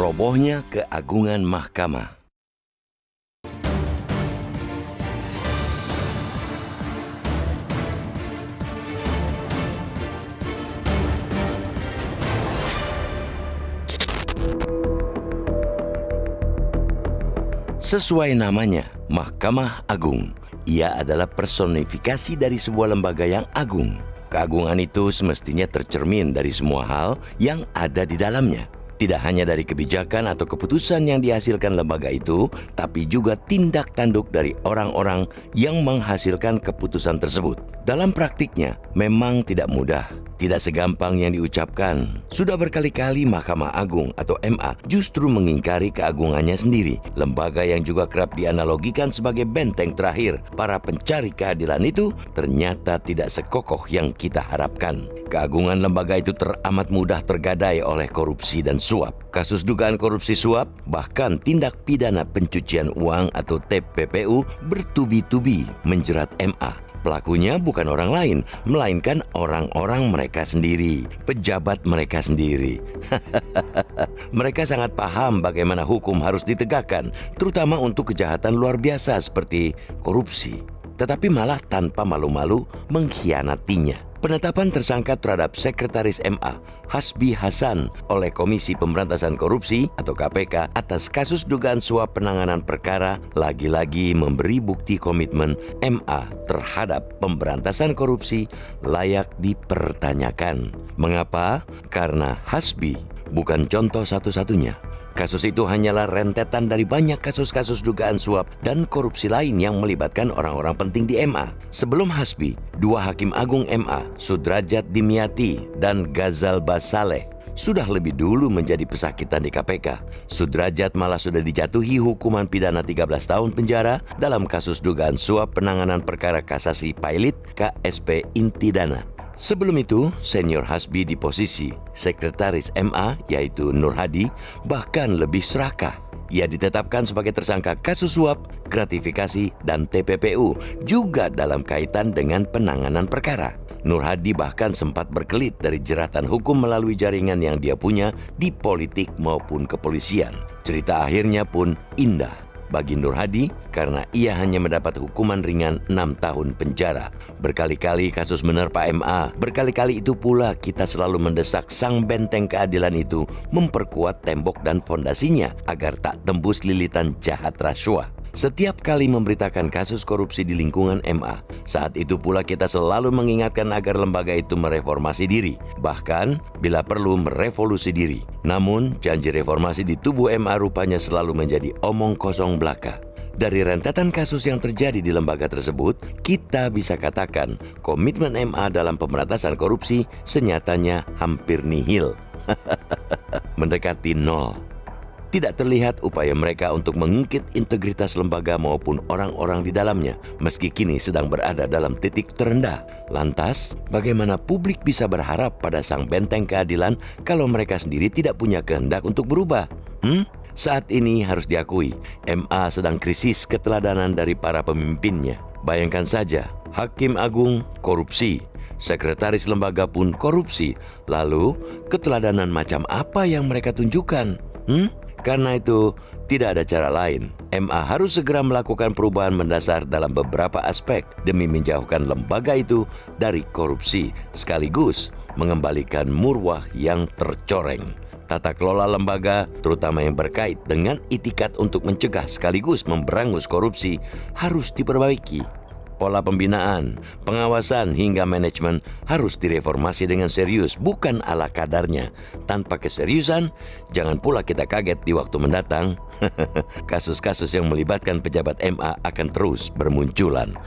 Robohnya keagungan mahkamah. Sesuai namanya, Mahkamah Agung. Ia adalah personifikasi dari sebuah lembaga yang agung. Keagungan itu semestinya tercermin dari semua hal yang ada di dalamnya. Tidak hanya dari kebijakan atau keputusan yang dihasilkan lembaga itu, tapi juga tindak tanduk dari orang-orang yang menghasilkan keputusan tersebut. Dalam praktiknya, memang tidak mudah, tidak segampang yang diucapkan. Sudah berkali-kali Mahkamah Agung atau MA justru mengingkari keagungannya sendiri. Lembaga yang juga kerap dianalogikan sebagai benteng terakhir para pencari keadilan itu ternyata tidak sekokoh yang kita harapkan. Keagungan lembaga itu teramat mudah tergadai oleh korupsi dan suap. Kasus dugaan korupsi suap, bahkan tindak pidana pencucian uang atau TPPU bertubi-tubi menjerat MA. Pelakunya bukan orang lain, melainkan orang-orang mereka sendiri, pejabat mereka sendiri. Mereka sangat paham bagaimana hukum harus ditegakkan, terutama untuk kejahatan luar biasa seperti korupsi. Tetapi malah tanpa malu-malu mengkhianatinya. Penetapan tersangka terhadap Sekretaris MA, Hasbi Hasan, oleh Komisi Pemberantasan Korupsi atau KPK atas kasus dugaan suap penanganan perkara lagi-lagi memberi bukti komitmen MA terhadap pemberantasan korupsi layak dipertanyakan. Mengapa? Karena Hasbi bukan contoh satu-satunya. Kasus itu hanyalah rentetan dari banyak kasus-kasus dugaan suap dan korupsi lain yang melibatkan orang-orang penting di MA. Sebelum Hasbi, dua hakim agung MA, Sudrajat Dimyati dan Ghazal Basaleh, sudah lebih dulu menjadi pesakitan di KPK. Sudrajat malah sudah dijatuhi hukuman pidana 13 tahun penjara dalam kasus dugaan suap penanganan perkara kasasi Pailit KSP Intidana. Sebelum itu, senior Hasbi di posisi Sekretaris MA, yaitu Nur Hadi, bahkan lebih serakah. Ia ditetapkan sebagai tersangka kasus suap, gratifikasi, dan TPPU, juga dalam kaitan dengan penanganan perkara. Nur Hadi bahkan sempat berkelit dari jeratan hukum melalui jaringan yang dia punya di politik maupun kepolisian. Cerita akhirnya pun indah bagi Nur Hadi karena ia hanya mendapat hukuman ringan 6 tahun penjara. Berkali-kali kasus menerpa MA, berkali-kali itu pula kita selalu mendesak sang benteng keadilan itu memperkuat tembok dan fondasinya agar tak tembus lilitan jahat rasuah. Setiap kali memberitakan kasus korupsi di lingkungan MA, saat itu pula kita selalu mengingatkan agar lembaga itu mereformasi diri, bahkan bila perlu merevolusi diri. Namun, janji reformasi di tubuh MA rupanya selalu menjadi omong kosong belaka. Dari rentetan kasus yang terjadi di lembaga tersebut, kita bisa katakan komitmen MA dalam pemberantasan korupsi senyatanya hampir nihil. Mendekati nol. Tidak terlihat upaya mereka untuk mengungkit integritas lembaga maupun orang-orang di dalamnya, meski kini sedang berada dalam titik terendah. Lantas, bagaimana publik bisa berharap pada sang benteng keadilan kalau mereka sendiri tidak punya kehendak untuk berubah? Saat ini harus diakui, MA sedang krisis keteladanan dari para pemimpinnya. Bayangkan saja, Hakim Agung korupsi, sekretaris lembaga pun korupsi. Lalu, keteladanan macam apa yang mereka tunjukkan? Karena itu, tidak ada cara lain. MA harus segera melakukan perubahan mendasar dalam beberapa aspek demi menjauhkan lembaga itu dari korupsi, sekaligus mengembalikan marwah yang tercoreng. Tata kelola lembaga, terutama yang berkait dengan itikat untuk mencegah sekaligus memberangus korupsi, harus diperbaiki. Pola pembinaan, pengawasan hingga manajemen harus direformasi dengan serius, bukan ala kadarnya. Tanpa keseriusan, jangan pula kita kaget di waktu mendatang. Kasus-kasus yang melibatkan pejabat MA akan terus bermunculan.